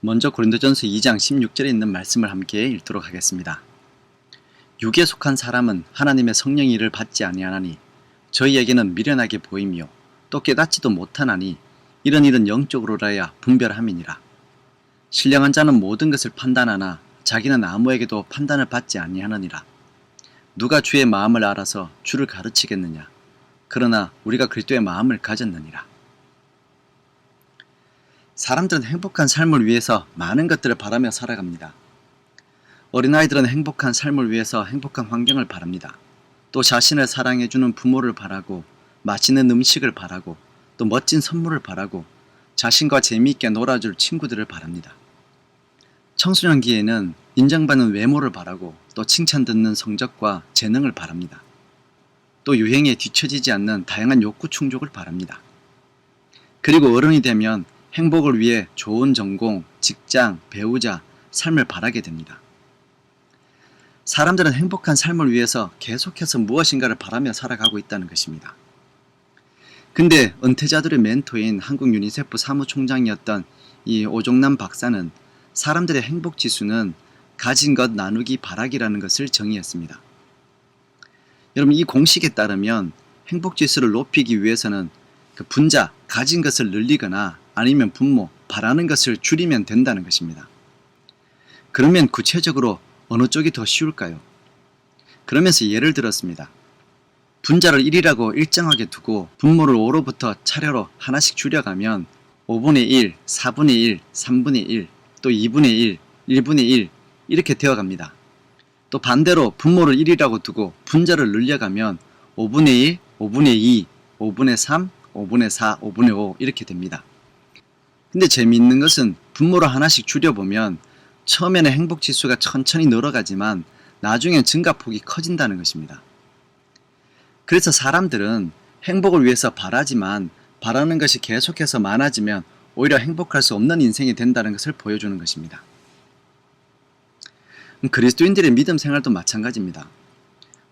먼저 고린도전서 2장 16절에 있는 말씀을 함께 읽도록 하겠습니다. 육에 속한 사람은 하나님의 성령의 일을 받지 아니하나니 저희에게는 미련하게 보이며 또 깨닫지도 못하나니 이런 일은 영적으로라야 분별함이니라. 신령한 자는 모든 것을 판단하나 자기는 아무에게도 판단을 받지 아니하느니라. 누가 주의 마음을 알아서 주를 가르치겠느냐. 그러나 우리가 그리스도의 마음을 가졌느니라. 사람들은 행복한 삶을 위해서 많은 것들을 바라며 살아갑니다. 어린아이들은 행복한 삶을 위해서 행복한 환경을 바랍니다. 또 자신을 사랑해주는 부모를 바라고, 맛있는 음식을 바라고, 또 멋진 선물을 바라고, 자신과 재미있게 놀아줄 친구들을 바랍니다. 청소년기에는 인정받는 외모를 바라고, 또 칭찬 듣는 성적과 재능을 바랍니다. 또 유행에 뒤처지지 않는 다양한 욕구 충족을 바랍니다. 그리고 어른이 되면 행복을 위해 좋은 전공, 직장, 배우자, 삶을 바라게 됩니다. 사람들은 행복한 삶을 위해서 계속해서 무엇인가를 바라며 살아가고 있다는 것입니다. 근데 은퇴자들의 멘토인 한국 유니세프 사무총장이었던 이 오종남 박사는 사람들의 행복 지수는 가진 것 나누기 바라기라는 것을 정의했습니다. 여러분, 이 공식에 따르면 행복 지수를 높이기 위해서는 그 분자, 가진 것을 늘리거나 아니면 분모, 바라는 것을 줄이면 된다는 것입니다. 그러면 구체적으로 어느 쪽이 더 쉬울까요? 그러면서 예를 들었습니다. 분자를 1이라고 일정하게 두고 분모를 5로부터 차례로 하나씩 줄여가면 5분의 1, 4분의 1, 3분의 1, 또 2분의 1, 1분의 1 이렇게 되어갑니다. 또 반대로 분모를 1이라고 두고 분자를 늘려가면 5분의 1, 5분의 2, 5분의 3, 5분의 4, 5분의 5 이렇게 됩니다. 근데 재미있는 것은 분모를 하나씩 줄여보면 처음에는 행복지수가 천천히 늘어가지만 나중엔 증가폭이 커진다는 것입니다. 그래서 사람들은 행복을 위해서 바라지만 바라는 것이 계속해서 많아지면 오히려 행복할 수 없는 인생이 된다는 것을 보여주는 것입니다. 그리스도인들의 믿음 생활도 마찬가지입니다.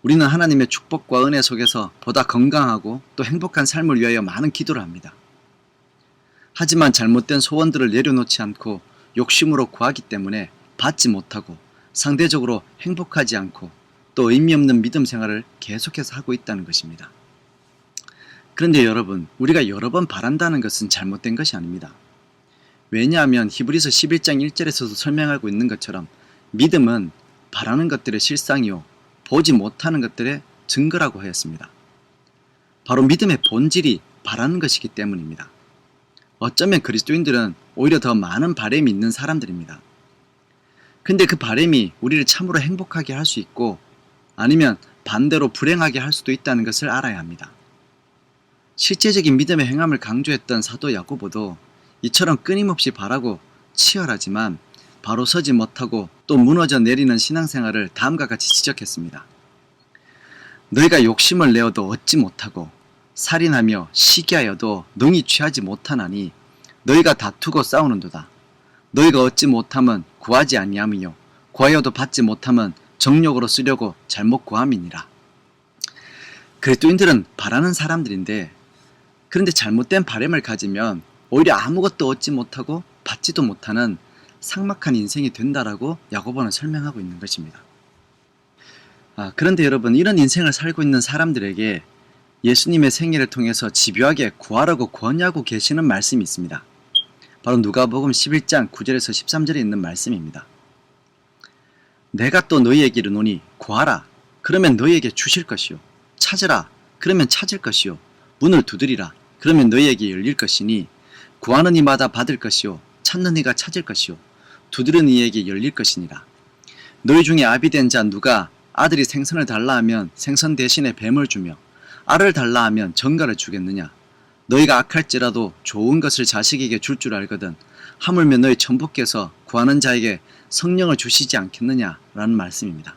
우리는 하나님의 축복과 은혜 속에서 보다 건강하고 또 행복한 삶을 위하여 많은 기도를 합니다. 하지만 잘못된 소원들을 내려놓지 않고 욕심으로 구하기 때문에 받지 못하고 상대적으로 행복하지 않고 또 의미 없는 믿음 생활을 계속해서 하고 있다는 것입니다. 그런데 여러분, 우리가 여러 번 바란다는 것은 잘못된 것이 아닙니다. 왜냐하면 히브리서 11장 1절에서도 설명하고 있는 것처럼 믿음은 바라는 것들의 실상이요 보지 못하는 것들의 증거라고 하였습니다. 바로 믿음의 본질이 바라는 것이기 때문입니다. 어쩌면 그리스도인들은 오히려 더 많은 바람이 있는 사람들입니다. 근데 그 바람이 우리를 참으로 행복하게 할 수 있고 아니면 반대로 불행하게 할 수도 있다는 것을 알아야 합니다. 실제적인 믿음의 행함을 강조했던 사도 야고보도 이처럼 끊임없이 바라고 치열하지만 바로 서지 못하고 또 무너져 내리는 신앙생활을 다음과 같이 지적했습니다. 너희가 욕심을 내어도 얻지 못하고 살인하며 시기하여도 능히 취하지 못하나니 너희가 다투고 싸우는도다. 너희가 얻지 못함은 구하지 아니함이요 구하여도 받지 못함은 정욕으로 쓰려고 잘못 구함이니라. 그리스도인들은 바라는 사람들인데 그런데 잘못된 바람을 가지면 오히려 아무것도 얻지 못하고 받지도 못하는 삭막한 인생이 된다라고 야고보는 설명하고 있는 것입니다. 그런데 여러분, 이런 인생을 살고 있는 사람들에게 예수님의 생애를 통해서 집요하게 구하라고 권유하고 계시는 말씀이 있습니다. 바로 누가복음 11장 9절에서 13절에 있는 말씀입니다. 내가 또 너희에게 이르노니 구하라 그러면 너희에게 주실 것이요 찾으라 그러면 찾을 것이요 문을 두드리라 그러면 너희에게 열릴 것이니 구하는 이마다 받을 것이요 찾는 이가 찾을 것이요 두드리는 이에게 열릴 것이니라. 너희 중에 아비된 자 누가 아들이 생선을 달라 하면 생선 대신에 뱀을 주며 알을 달라 하면 전갈을 주겠느냐. 너희가 악할지라도 좋은 것을 자식에게 줄 줄 알거든 하물며 너희 천부께서 구하는 자에게 성령을 주시지 않겠느냐 라는 말씀입니다.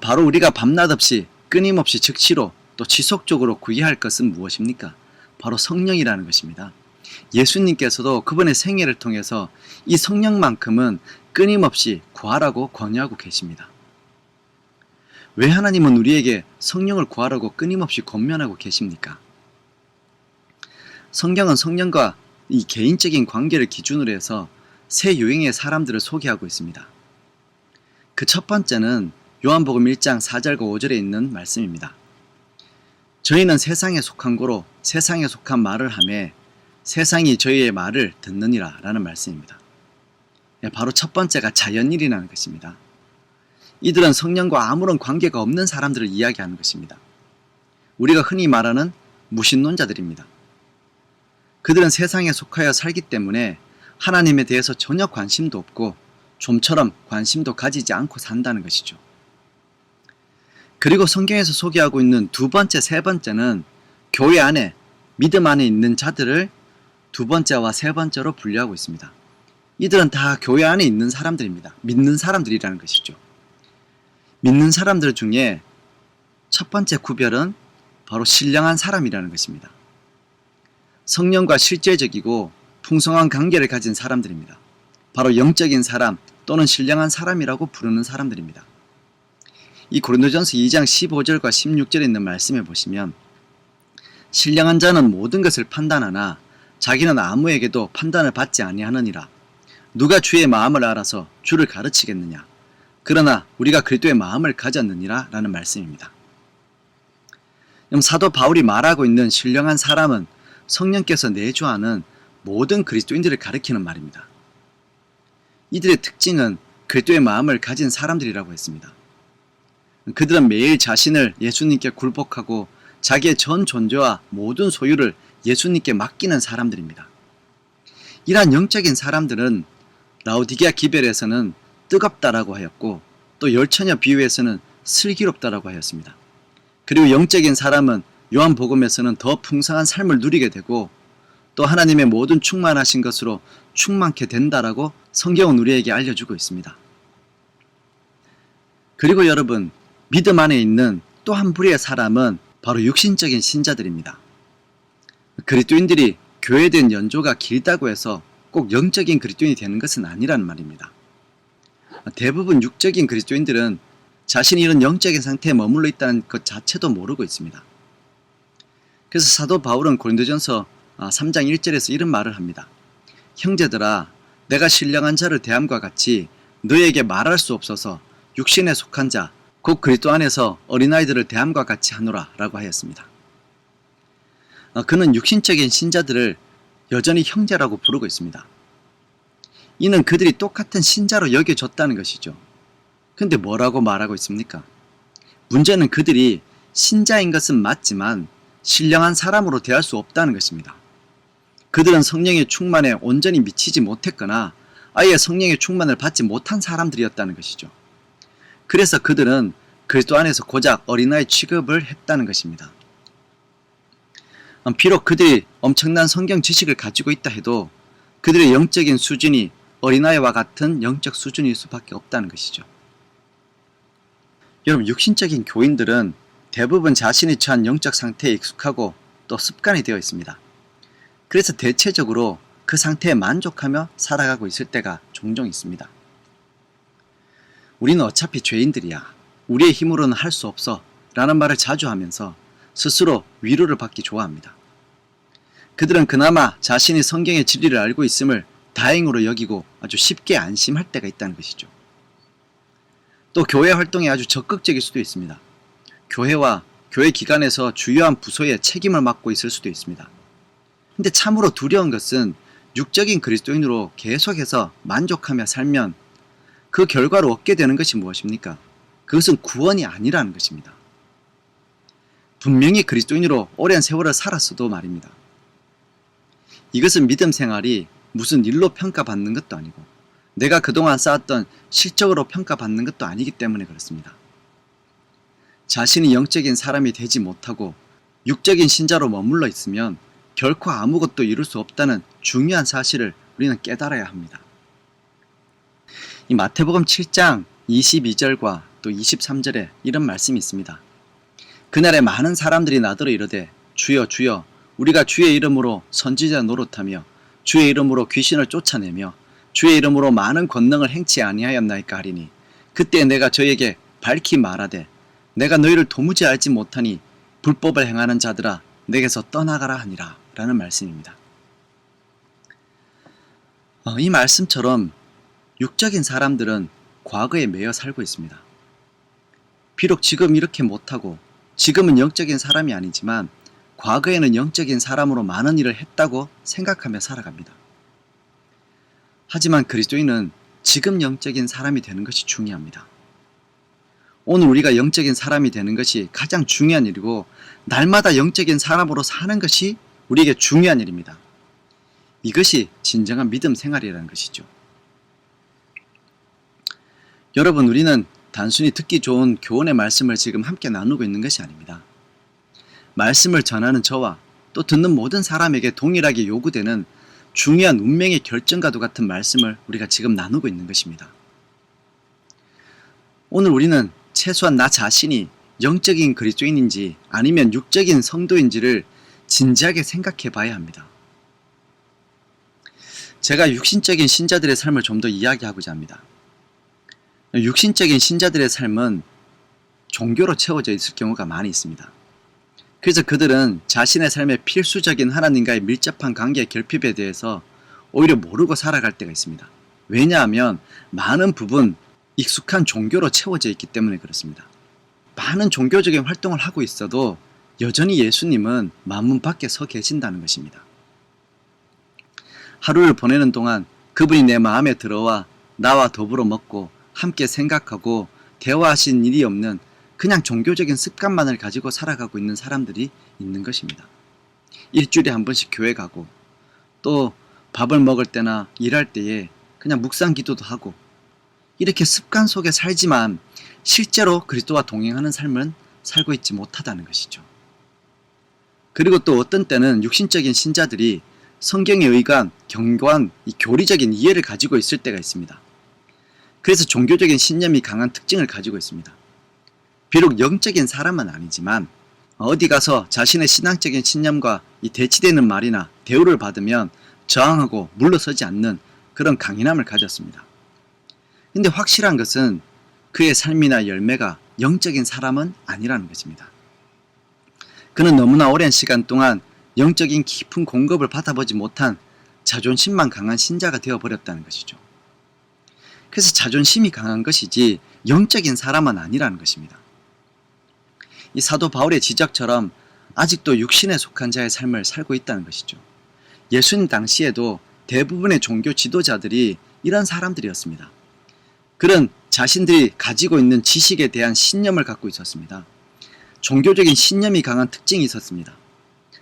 바로 우리가 밤낮 없이 끊임없이 즉시로 또 지속적으로 구해야 할 것은 무엇입니까? 바로 성령이라는 것입니다. 예수님께서도 그분의 생애를 통해서 이 성령만큼은 끊임없이 구하라고 권유하고 계십니다. 왜 하나님은 우리에게 성령을 구하라고 끊임없이 권면하고 계십니까? 성경은 성령과 이 개인적인 관계를 기준으로 해서 세 유형의 사람들을 소개하고 있습니다. 그 첫 번째는 요한복음 1장 4절과 5절에 있는 말씀입니다. 저희는 세상에 속한 고로 세상에 속한 말을 하매 세상이 저희의 말을 듣느니라 라는 말씀입니다. 바로 첫 번째가 자연일이라는 것입니다. 이들은 성령과 아무런 관계가 없는 사람들을 이야기하는 것입니다. 우리가 흔히 말하는 무신론자들입니다. 그들은 세상에 속하여 살기 때문에 하나님에 대해서 전혀 관심도 없고 좀처럼 관심도 가지지 않고 산다는 것이죠. 그리고 성경에서 소개하고 있는 두 번째, 세 번째는 교회 안에, 믿음 안에 있는 자들을 두 번째와 세 번째로 분류하고 있습니다. 이들은 다 교회 안에 있는 사람들입니다. 믿는 사람들이라는 것이죠. 믿는 사람들 중에 첫 번째 구별은 바로 신령한 사람이라는 것입니다. 성령과 실제적이고 풍성한 관계를 가진 사람들입니다. 바로 영적인 사람 또는 신령한 사람이라고 부르는 사람들입니다. 이 고린도전서 2장 15절과 16절에 있는 말씀에 보시면 신령한 자는 모든 것을 판단하나 자기는 아무에게도 판단을 받지 아니하느니라. 누가 주의 마음을 알아서 주를 가르치겠느냐. 그러나 우리가 그리스도의 마음을 가졌느니라 라는 말씀입니다. 사도 바울이 말하고 있는 신령한 사람은 성령께서 내주하는 모든 그리스도인들을 가리키는 말입니다. 이들의 특징은 그리스도의 마음을 가진 사람들이라고 했습니다. 그들은 매일 자신을 예수님께 굴복하고 자기의 전 존재와 모든 소유를 예수님께 맡기는 사람들입니다. 이러한 영적인 사람들은 라오디게아 기별에서는 뜨겁다라고 하였고 또 열처녀 비유에서는 슬기롭다라고 하였습니다. 그리고 영적인 사람은 요한복음에서는 더 풍성한 삶을 누리게 되고 또 하나님의 모든 충만하신 것으로 충만케 된다라고 성경은 우리에게 알려주고 있습니다. 그리고 여러분, 믿음 안에 있는 또 한 부류의 사람은 바로 육신적인 신자들입니다. 그리스도인들이 교회에 대한 연조가 길다고 해서 꼭 영적인 그리스도인이 되는 것은 아니라는 말입니다. 대부분 육적인 그리스도인들은 자신이 이런 영적인 상태에 머물러 있다는 것 자체도 모르고 있습니다. 그래서 사도 바울은 고린도전서 3장 1절에서 이런 말을 합니다. 형제들아, 내가 신령한 자를 대함과 같이 너희에게 말할 수 없어서 육신에 속한 자, 곧 그리스도 안에서 어린아이들을 대함과 같이 하노라 라고 하였습니다. 그는 육신적인 신자들을 여전히 형제라고 부르고 있습니다. 이는 그들이 똑같은 신자로 여겨졌다는 것이죠. 근데 뭐라고 말하고 있습니까? 문제는 그들이 신자인 것은 맞지만 신령한 사람으로 대할 수 없다는 것입니다. 그들은 성령의 충만에 온전히 미치지 못했거나 아예 성령의 충만을 받지 못한 사람들이었다는 것이죠. 그래서 그들은 그리스도 안에서 고작 어린아이 취급을 했다는 것입니다. 비록 그들이 엄청난 성경 지식을 가지고 있다 해도 그들의 영적인 수준이 어린아이와 같은 영적 수준일 수밖에 없다는 것이죠. 여러분, 육신적인 교인들은 대부분 자신이 처한 영적 상태에 익숙하고 또 습관이 되어 있습니다. 그래서 대체적으로 그 상태에 만족하며 살아가고 있을 때가 종종 있습니다. 우리는 어차피 죄인들이야. 우리의 힘으로는 할 수 없어 라는 말을 자주 하면서 스스로 위로를 받기 좋아합니다. 그들은 그나마 자신이 성경의 진리를 알고 있음을 다행으로 여기고 아주 쉽게 안심할 때가 있다는 것이죠. 또 교회 활동에 아주 적극적일 수도 있습니다. 교회와 교회 기관에서 주요한 부서에 책임을 맡고 있을 수도 있습니다. 근데 참으로 두려운 것은 육적인 그리스도인으로 계속해서 만족하며 살면 그 결과로 얻게 되는 것이 무엇입니까? 그것은 구원이 아니라는 것입니다. 분명히 그리스도인으로 오랜 세월을 살았어도 말입니다. 이것은 믿음 생활이 무슨 일로 평가받는 것도 아니고 내가 그동안 쌓았던 실적으로 평가받는 것도 아니기 때문에 그렇습니다. 자신이 영적인 사람이 되지 못하고 육적인 신자로 머물러 있으면 결코 아무것도 이룰 수 없다는 중요한 사실을 우리는 깨달아야 합니다. 이 마태복음 7장 22절과 또 23절에 이런 말씀이 있습니다. 그날에 많은 사람들이 나더러 이르되 주여 주여 우리가 주의 이름으로 선지자 노릇하며 주의 이름으로 귀신을 쫓아내며 주의 이름으로 많은 권능을 행치 아니하였나이까 하리니 그때 내가 저에게 밝히 말하되 내가 너희를 도무지 알지 못하니 불법을 행하는 자들아 내게서 떠나가라 하니라 라는 말씀입니다. 이 말씀처럼 육적인 사람들은 과거에 매여 살고 있습니다. 비록 지금 이렇게 못하고 지금은 영적인 사람이 아니지만 과거에는 영적인 사람으로 많은 일을 했다고 생각하며 살아갑니다. 하지만 그리스도인은 지금 영적인 사람이 되는 것이 중요합니다. 오늘 우리가 영적인 사람이 되는 것이 가장 중요한 일이고 날마다 영적인 사람으로 사는 것이 우리에게 중요한 일입니다. 이것이 진정한 믿음 생활이라는 것이죠. 여러분, 우리는 단순히 듣기 좋은 교훈의 말씀을 지금 함께 나누고 있는 것이 아닙니다. 말씀을 전하는 저와 또 듣는 모든 사람에게 동일하게 요구되는 중요한 운명의 결정과도 같은 말씀을 우리가 지금 나누고 있는 것입니다. 오늘 우리는 최소한 나 자신이 영적인 그리스도인인지 아니면 육적인 성도인지를 진지하게 생각해 봐야 합니다. 제가 육신적인 신자들의 삶을 좀 더 이야기하고자 합니다. 육신적인 신자들의 삶은 종교로 채워져 있을 경우가 많이 있습니다. 그래서 그들은 자신의 삶의 필수적인 하나님과의 밀접한 관계의 결핍에 대해서 오히려 모르고 살아갈 때가 있습니다. 왜냐하면 많은 부분 익숙한 종교로 채워져 있기 때문에 그렇습니다. 많은 종교적인 활동을 하고 있어도 여전히 예수님은 만문 밖에 서 계신다는 것입니다. 하루를 보내는 동안 그분이 내 마음에 들어와 나와 더불어 먹고 함께 생각하고 대화하신 일이 없는 그냥 종교적인 습관만을 가지고 살아가고 있는 사람들이 있는 것입니다. 일주일에 한 번씩 교회 가고 또 밥을 먹을 때나 일할 때에 그냥 묵상 기도도 하고 이렇게 습관 속에 살지만 실제로 그리스도와 동행하는 삶은 살고 있지 못하다는 것이죠. 그리고 또 어떤 때는 육신적인 신자들이 성경에 의한 견고한 교리적인 이해를 가지고 있을 때가 있습니다. 그래서 종교적인 신념이 강한 특징을 가지고 있습니다. 비록 영적인 사람은 아니지만 어디 가서 자신의 신앙적인 신념과 대치되는 말이나 대우를 받으면 저항하고 물러서지 않는 그런 강인함을 가졌습니다. 근데 확실한 것은 그의 삶이나 열매가 영적인 사람은 아니라는 것입니다. 그는 너무나 오랜 시간 동안 영적인 깊은 공급을 받아보지 못한 자존심만 강한 신자가 되어버렸다는 것이죠. 그래서 자존심이 강한 것이지 영적인 사람은 아니라는 것입니다. 이 사도 바울의 지적처럼 아직도 육신에 속한 자의 삶을 살고 있다는 것이죠. 예수님 당시에도 대부분의 종교 지도자들이 이런 사람들이었습니다. 그런 자신들이 가지고 있는 지식에 대한 신념을 갖고 있었습니다. 종교적인 신념이 강한 특징이 있었습니다.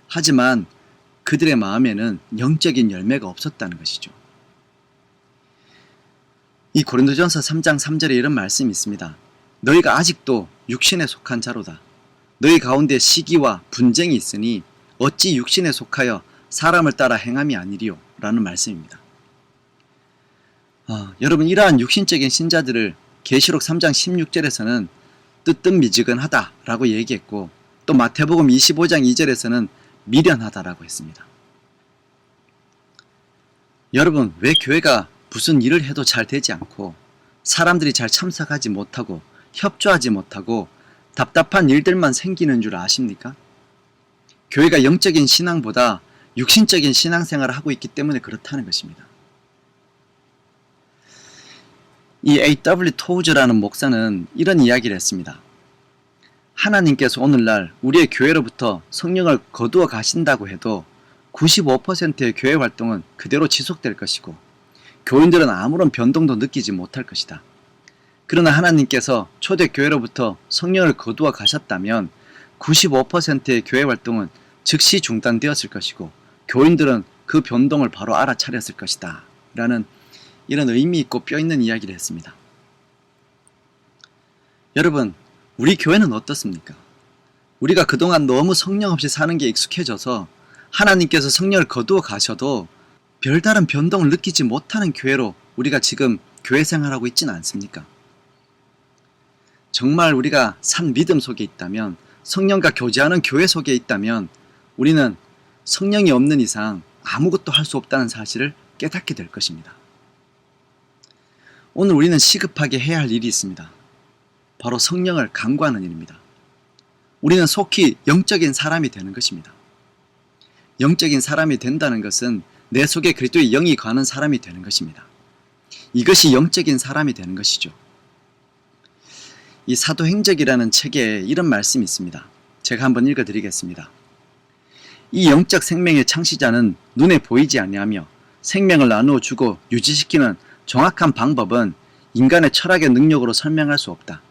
하지만 그들의 마음에는 영적인 열매가 없었다는 것이죠. 이 고린도전서 3장 3절에 이런 말씀이 있습니다. 너희가 아직도 육신에 속한 자로다. 너희 가운데 시기와 분쟁이 있으니 어찌 육신에 속하여 사람을 따라 행함이 아니리요? 라는 말씀입니다. 여러분, 이러한 육신적인 신자들을 계시록 3장 16절에서는 뜨뜻미지근하다 라고 얘기했고 또 마태복음 25장 2절에서는 미련하다라고 했습니다. 여러분, 왜 교회가 무슨 일을 해도 잘 되지 않고 사람들이 잘 참석하지 못하고 협조하지 못하고 답답한 일들만 생기는 줄 아십니까? 교회가 영적인 신앙보다 육신적인 신앙생활을 하고 있기 때문에 그렇다는 것입니다. 이 A.W. 토우즈라는 목사는 이런 이야기를 했습니다. 하나님께서 오늘날 우리의 교회로부터 성령을 거두어 가신다고 해도 95%의 교회 활동은 그대로 지속될 것이고 교인들은 아무런 변동도 느끼지 못할 것이다. 그러나 하나님께서 초대교회로부터 성령을 거두어 가셨다면 95%의 교회 활동은 즉시 중단되었을 것이고 교인들은 그 변동을 바로 알아차렸을 것이다. 라는 이런 의미 있고 뼈 있는 이야기를 했습니다. 여러분, 우리 교회는 어떻습니까? 우리가 그동안 너무 성령 없이 사는 게 익숙해져서 하나님께서 성령을 거두어 가셔도 별다른 변동을 느끼지 못하는 교회로 우리가 지금 교회 생활하고 있지는 않습니까? 정말 우리가 산 믿음 속에 있다면, 성령과 교제하는 교회 속에 있다면 우리는 성령이 없는 이상 아무것도 할 수 없다는 사실을 깨닫게 될 것입니다. 오늘 우리는 시급하게 해야 할 일이 있습니다. 바로 성령을 간구하는 일입니다. 우리는 속히 영적인 사람이 되는 것입니다. 영적인 사람이 된다는 것은 내 속에 그리스도의 영이 거하는 사람이 되는 것입니다. 이것이 영적인 사람이 되는 것이죠. 이 사도행적이라는 책에 이런 말씀이 있습니다. 제가 한번 읽어드리겠습니다. 이 영적 생명의 창시자는 눈에 보이지 아니하며 생명을 나누어 주고 유지시키는 정확한 방법은 인간의 철학의 능력으로 설명할 수 없다.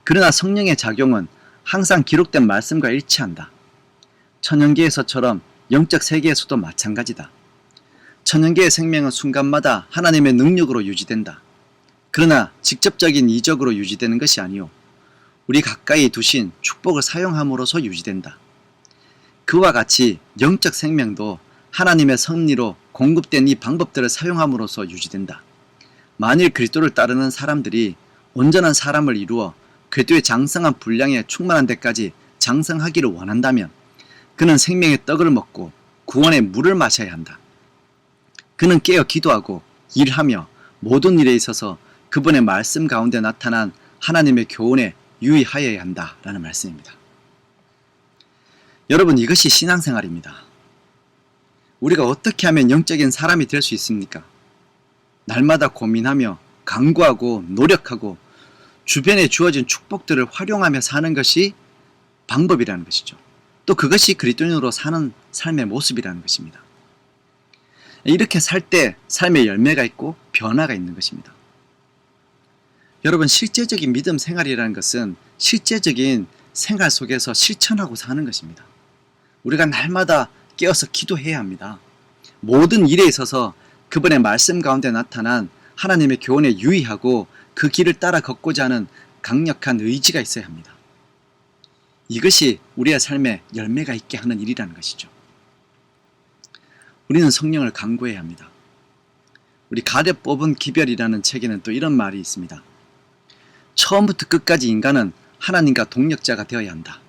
그러나 성령의 작용은 항상 기록된 말씀과 일치한다. 천연계에서처럼 영적 세계에서도 마찬가지다. 천연계의 생명은 순간마다 하나님의 능력으로 유지된다. 그러나 직접적인 이적으로 유지되는 것이 아니요 우리 가까이 두신 축복을 사용함으로써 유지된다. 그와 같이 영적 생명도 하나님의 섭리로 공급된 이 방법들을 사용함으로써 유지된다. 만일 그리스도를 따르는 사람들이 온전한 사람을 이루어 그리스도의 장성한 분량에 충만한 데까지 장성하기를 원한다면 그는 생명의 떡을 먹고 구원의 물을 마셔야 한다. 그는 깨어 기도하고 일하며 모든 일에 있어서 그분의 말씀 가운데 나타난 하나님의 교훈에 유의하여야 한다라는 말씀입니다. 여러분, 이것이 신앙생활입니다. 우리가 어떻게 하면 영적인 사람이 될 수 있습니까? 날마다 고민하며 강구하고 노력하고 주변에 주어진 축복들을 활용하며 사는 것이 방법이라는 것이죠. 또 그것이 그리스도인으로 사는 삶의 모습이라는 것입니다. 이렇게 살 때 삶의 열매가 있고 변화가 있는 것입니다. 여러분, 실제적인 믿음 생활이라는 것은 실제적인 생활 속에서 실천하고 사는 것입니다. 우리가 날마다 깨어서 기도해야 합니다. 모든 일에 있어서 그분의 말씀 가운데 나타난 하나님의 교훈에 유의하고 그 길을 따라 걷고자 하는 강력한 의지가 있어야 합니다. 이것이 우리의 삶에 열매가 있게 하는 일이라는 것이죠. 우리는 성령을 간구해야 합니다. 우리 가렙 뽑은 기별이라는 책에는 또 이런 말이 있습니다. 처음부터 끝까지 인간은 하나님과 동력자가 되어야 한다.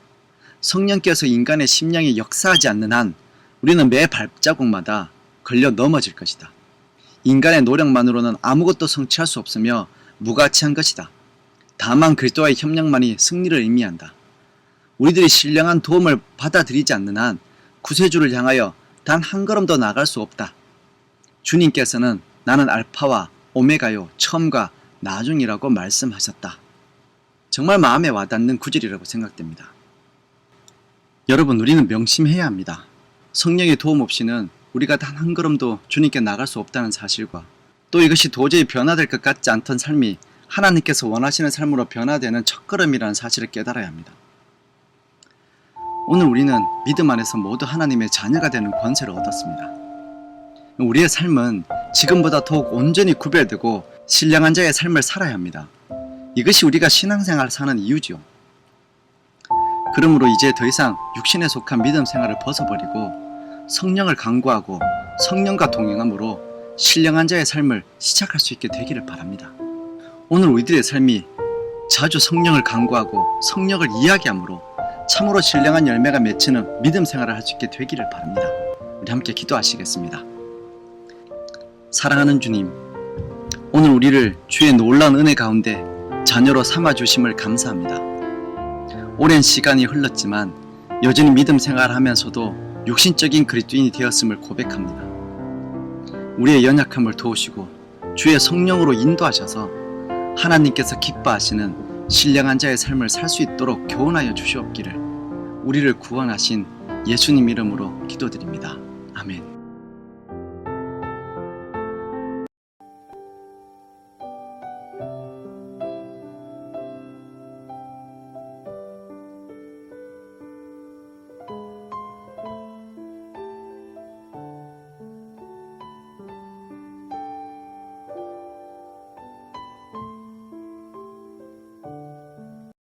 성령께서 인간의 심령에 역사하지 않는 한 우리는 매 발자국마다 걸려 넘어질 것이다. 인간의 노력만으로는 아무것도 성취할 수 없으며 무가치한 것이다. 다만 그리스도와의 협력만이 승리를 의미한다. 우리들이 신령한 도움을 받아들이지 않는 한 구세주를 향하여 단 한 걸음 더 나아갈 수 없다. 주님께서는 나는 알파와 오메가요 처음과 나중이라고 말씀하셨다. 정말 마음에 와닿는 구절이라고 생각됩니다. 여러분, 우리는 명심해야 합니다. 성령의 도움 없이는 우리가 단 한 걸음도 주님께 나갈 수 없다는 사실과 또 이것이 도저히 변화될 것 같지 않던 삶이 하나님께서 원하시는 삶으로 변화되는 첫걸음이라는 사실을 깨달아야 합니다. 오늘 우리는 믿음 안에서 모두 하나님의 자녀가 되는 권세를 얻었습니다. 우리의 삶은 지금보다 더욱 온전히 구별되고 신령한 자의 삶을 살아야 합니다. 이것이 우리가 신앙생활을 사는 이유지요. 그러므로 이제 더 이상 육신에 속한 믿음 생활을 벗어버리고 성령을 간구하고 성령과 동행함으로 신령한 자의 삶을 시작할 수 있게 되기를 바랍니다. 오늘 우리들의 삶이 자주 성령을 간구하고 성령을 이야기함으로 참으로 신령한 열매가 맺히는 믿음 생활을 할 수 있게 되기를 바랍니다. 우리 함께 기도하시겠습니다. 사랑하는 주님, 오늘 우리를 주의 놀라운 은혜 가운데 자녀로 삼아주심을 감사합니다. 오랜 시간이 흘렀지만 여전히 믿음 생활을 하면서도 육신적인 그리스도인이 되었음을 고백합니다. 우리의 연약함을 도우시고 주의 성령으로 인도하셔서 하나님께서 기뻐하시는 신령한 자의 삶을 살 수 있도록 교훈하여 주시옵기를 우리를 구원하신 예수님 이름으로 기도드립니다. 아멘.